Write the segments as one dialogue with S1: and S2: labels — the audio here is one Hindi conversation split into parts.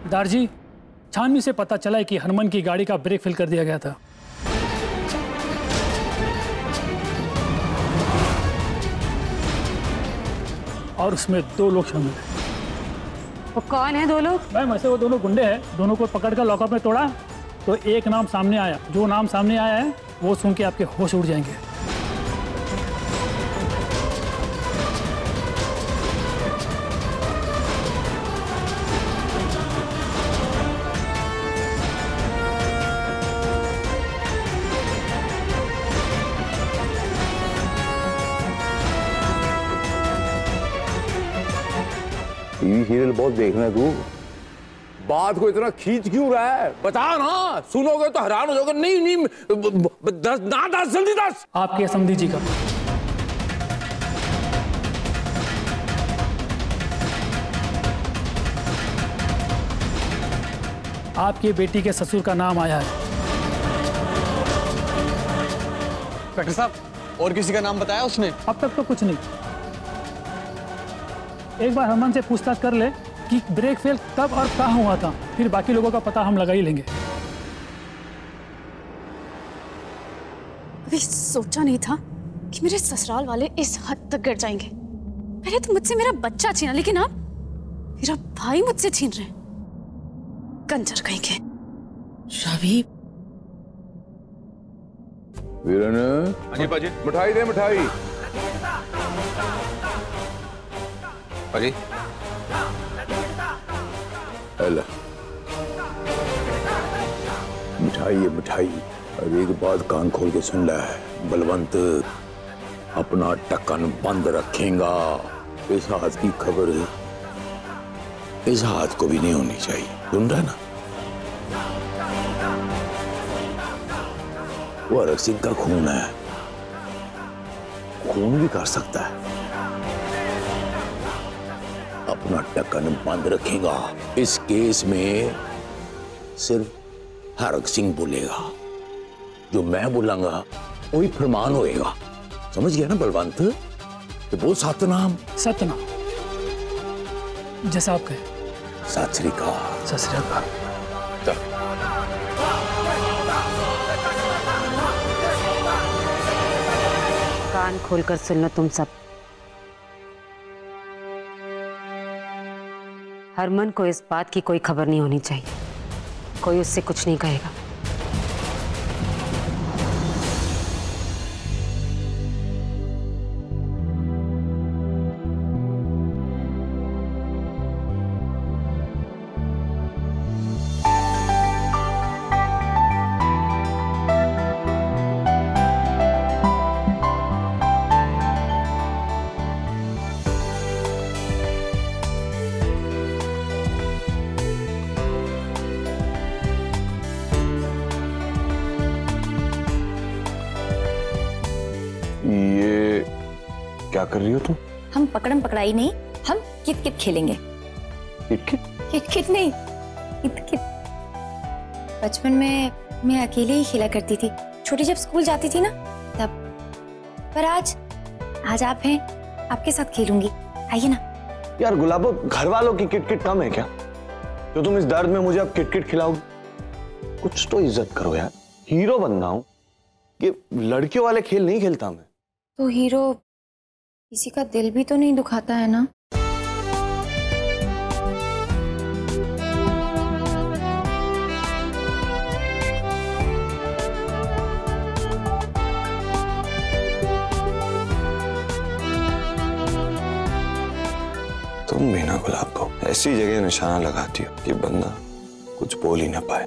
S1: दारजी, छानबीन से पता चला है कि हरमन की गाड़ी का ब्रेक फेल कर दिया गया था। और उसमें 2 लोग शामिल हैं।
S2: वो कौन है 2 लोग?
S1: मैम वैसे वो दोनों गुंडे हैं, दोनों को पकड़कर लॉकअप में तोड़ा तो एक नाम सामने आया। जो नाम सामने आया है वो सुन के आपके होश उड़ जाएंगे।
S3: टीवी सीरियल बहुत देखना है तू। बात को इतना खींच क्यों रहा है? बता ना, सुनोगे तो हैरान हो जाओगे। नहीं दस जल्दी दस।
S1: आपके समधी जी का। आपकी बेटी के ससुर का नाम आया है।
S4: डॉक्टर साहब, और किसी का नाम बताया उसने?
S1: अब तक तो कुछ नहीं। एक बार हरमन से पूछताछ कर ले कि ब्रेक फेल कब और कहाँ हुआ था, फिर बाकी लोगों का पता हम लगा ही लेंगे।
S5: कभी सोचा नहीं था कि मेरे ससुराल वाले इस हद तक गिर जाएंगे। पहले तो मुझसे मेरा बच्चा छीना, लेकिन अब मेरा भाई मुझसे छीन रहे हैं। कंजर कहेंगे।
S6: रवि,
S3: वीरन, मिठाई दे, मिठाई।
S4: अरे
S3: मिठाई है मिठाई। अब एक बात कान खोल के सुन ले, बलवंत अपना टक्कन बंद रखेगा। इस हाथ की खबर इस हाथ को भी नहीं होनी चाहिए, सुन रहा ना? वो हरक सिंह का खून है, खून भी कर सकता है। अपना टक्कन बंद रखेगा। इस केस में सिर्फ हरक सिंह बोलेगा, जो मैं बोलूंगा वही फरमान होएगा। समझ गया ना बलवंत? तो बोल सतनाम।
S1: सतनाम, जैसा आप कहे।
S3: सत श्री अकाल।
S1: सत श्री अकाल।
S2: कान खोलकर सुन लो तुम सब। हरमन को इस बात की कोई खबर नहीं होनी चाहिए। कोई उससे कुछ नहीं कहेगा।
S4: ये क्या कर रही हो तुम?
S5: हम पकड़म पकड़ाई नहीं, हम कित कित खेलेंगे।
S4: Kit kit?
S5: कित कित नहीं, कित कित। बचपन में मैं अकेले ही खेला करती थी, छोटी जब स्कूल जाती थी ना तब। पर आज आप हैं, आपके साथ खेलूंगी। आइए ना।
S4: यार गुलाबो, घर वालों की किट किट कम है क्या, जो तुम इस दर्द में मुझे अब किट किट खिलाओगी? कुछ तो इज्जत करो यार, हीरो बनना हूं। ये लड़कियों वाले खेल नहीं खेलता मैं।
S5: तो हीरो किसी का दिल भी तो नहीं दुखाता है ना।
S4: तुम भी ना गुलाबो, ऐसी जगह निशाना लगाती हो कि बंदा कुछ बोल ही ना पाए।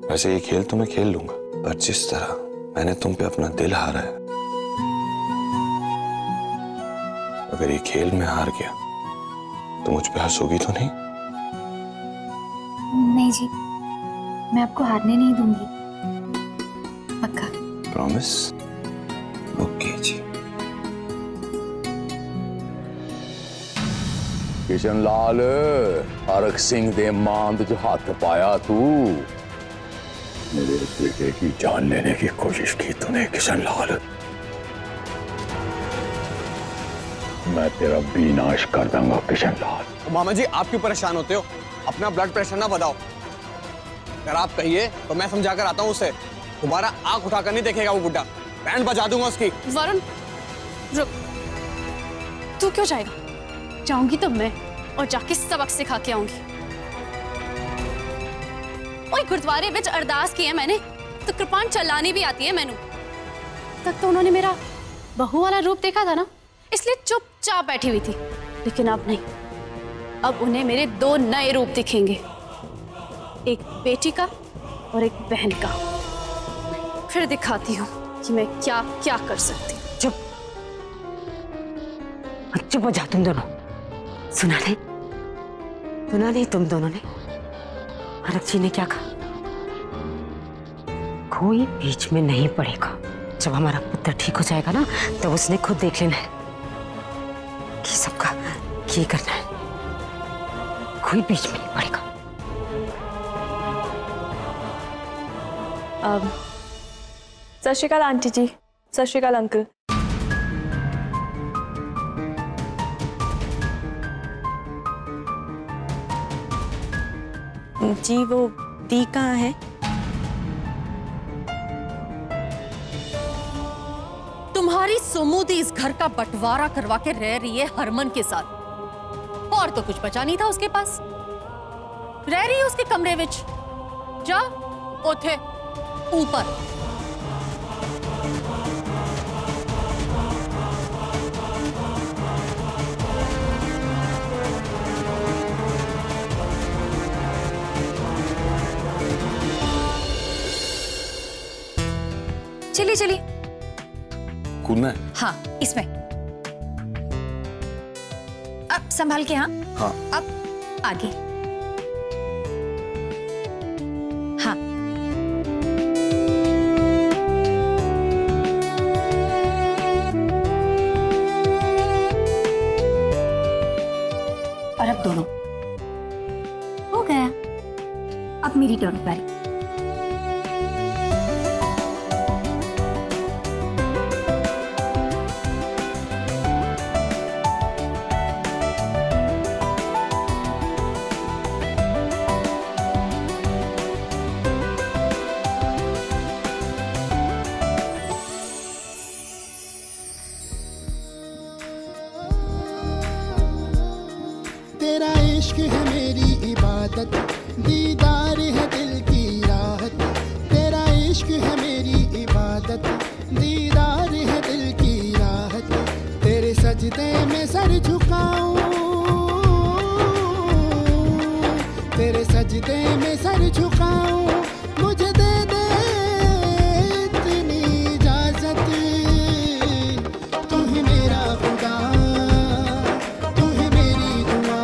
S4: वैसे ये खेल तो मैं खेल लूंगा, पर जिस तरह मैंने तुम पे अपना दिल हारा है, अगर ये खेल में हार गया तो मुझ पे हंसोगी तो नहीं?
S5: नहीं जी, मैं आपको हारने नहीं दूंगी, पक्का।
S4: प्रॉमिस? ओके जी।
S3: किशन लाल, हरक सिंह दे मांद च हाथ पाया तू। मेरे बेटे की जान लेने की कोशिश की तूने किशन लाल। मैं तेरा विनाश कर दूंगा किशन लाल।
S4: मामा जी, आप क्यों परेशान होते हो?
S7: अपना ब्लड प्रेशर ना बढ़ाओ। अगर आप कहिए तो मैं समझा कर आता हूँ उसे। दोबारा आंख उठाकर नहीं देखेगा वो बुड्ढा। बैंड बजा दूंगा उसकी।
S8: वरुण रुक, तू क्यों जाएगा? जाऊंगी तो मैं, और जाके सबक सिखा के आऊंगी। ओए गुरुद्वारे विच अरदास की है मैंने तो कृपान चलानी भी आती है मैनू। तक तो उन्होंने मेरा बहू वाला रूप देखा था ना, इसलिए चुपचाप बैठी हुई थी। लेकिन अब नहीं, अब उन्हें मेरे 2 नए रूप दिखेंगे, एक बेटी का और एक बहन का। फिर दिखाती हूँ कि मैं क्या क्या कर सकती हूँ।
S2: चुप चुप हो जाओ तुम दोनों। सुना नहीं तुम दोनों ने आरक्षी ने क्या कहा? कोई बीच में नहीं पड़ेगा। जब हमारा पुत्र ठीक हो जाएगा ना, तब उसने खुद देख लेना है कि सबका क्या करना है। कोई बीच में नहीं पड़ेगा।
S9: सत श्री अकाल आंटी जी। सत श्री अकाल अंकल। जी वो दी कहाँ है?
S6: तुम्हारी सुमुदी इस घर का बंटवारा करवा के रह रही है हरमन के साथ, और तो कुछ बचा नहीं था उसके पास। रह रही है उसके कमरे विच। जा उठे ऊपर।
S5: चलिए चलिए।
S4: कूदना है?
S5: हाँ इसमें। अब संभाल के। हाँ
S4: हाँ।
S5: अब आगे। हाँ और अब दोनों। हो गया। अब मेरी टर्न बारी।
S10: तेरा इश्क है मेरी इबादत, दीदार है दिल की राहत। तेरा इश्क है मेरी इबादत, दीदार है दिल की राहत। तेरे सजदे में सर झुकाऊं, तेरे सजदे में सर झुकाऊं। मुझे दे दे इतनी इजाजत, तू ही मेरा खुदा, तू ही मेरी दुआ,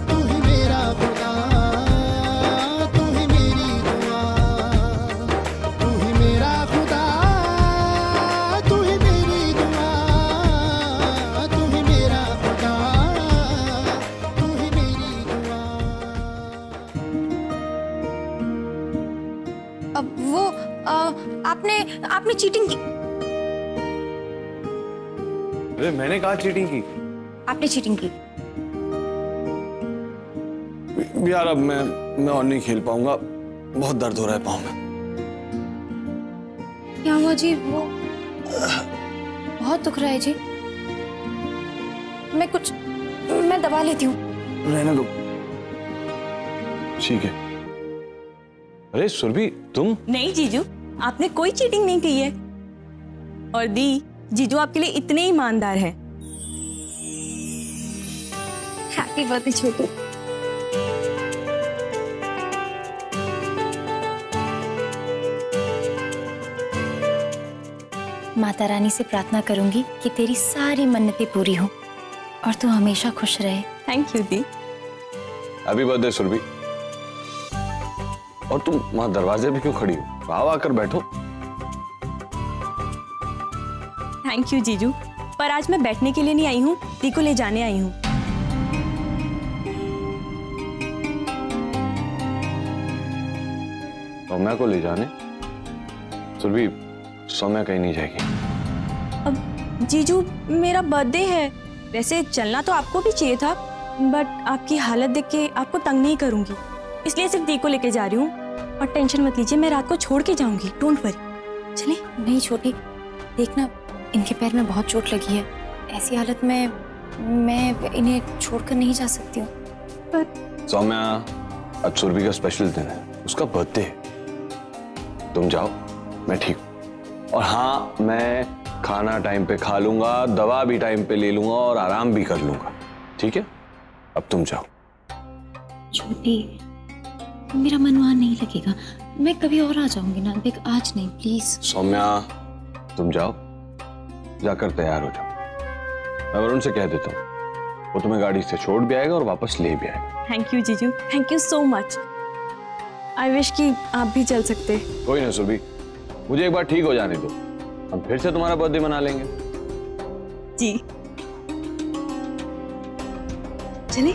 S10: तू ही मेरा खुदा, तू ही मेरी दुआ, तू ही मेरा खुदा, तू ही मेरी दुआ, तू ही मेरा खुदा, तू ही मेरी दुआ।
S5: अब वो आपने चीटिंग की।
S4: अरे मैंने कहा चीटिंग की?
S5: आपने चीटिंग की।
S4: यार अब मैं और नहीं खेल पाऊंगा, बहुत दर्द हो रहा है पाँव में।
S5: क्या हुआ जी? वो बहुत दुख रहा है जी। मैं दबा लेती हूँ।
S4: रहने दो। ठीक है। अरे सुरभि तुम?
S9: नहीं जीजू, आपने कोई चीटिंग नहीं की है। और दी, जीजू आपके लिए इतने ईमानदार हैं।
S5: हैप्पी बर्थडे छोटू। माता रानी से प्रार्थना करूंगी कि तेरी सारी मन्नतें पूरी हों और तू हमेशा खुश रहे।
S9: थैंक यू दी।
S4: Happy birthday Surabhi. और तुम वहां दरवाजे पे क्यों खड़ी हो? आओ आकर बैठो।
S9: थैंक यू जीजू, पर आज मैं बैठने के लिए नहीं आई हूँ, दी को ले जाने आई हूँ।
S4: सौम्या को ले जाने? सुरभि सौम्या कहीं नहीं जाएगी।
S9: अब जीजू मेरा बर्थडे है, वैसे चलना तो आपको भी चाहिए था, बट आपकी हालत देख के आपको तंग नहीं करूंगी, इसलिए सिर्फ दी को लेके जा रही हूँ। और टेंशन मत लीजिए, मैं रात को छोड़ के जाऊंगी, डोंट वरी। चले?
S5: नहीं छोटी, देखना इनके पैर में बहुत चोट लगी है, ऐसी हालत में मैं इन्हें छोड़कर नहीं जा सकती हूँ।
S9: पर
S4: सौम्या, आज सुरभि का स्पेशल दिन है, उसका बर्थडे है। तुम जाओ, मैं ठीक हूँ। और हाँ, मैं खाना टाइम पे खा लूंगा, दवा भी टाइम पे ले लूंगा और आराम भी कर लूंगा, ठीक है? अब तुम जाओ।
S5: छोटी, मेरा मन वहां नहीं लगेगा, मैं कभी और आ जाऊंगी ना, देख आज नहीं प्लीज।
S4: सौम्या, तुम जाओ, जाकर तैयार हो जाओ। मैं वरुण से कह देता हूँ, वो तुम्हें गाड़ी से छोड़ भी आएगा और वापस ले भी आएगा।
S9: थैंक यू जीजू, thank you so much. I wish कि आप भी चल सकते।
S4: कोई ना सुरभि, मुझे एक बार ठीक हो जाने दो, हम फिर से तुम्हारा बर्थडे मना लेंगे।
S9: जी चलिए।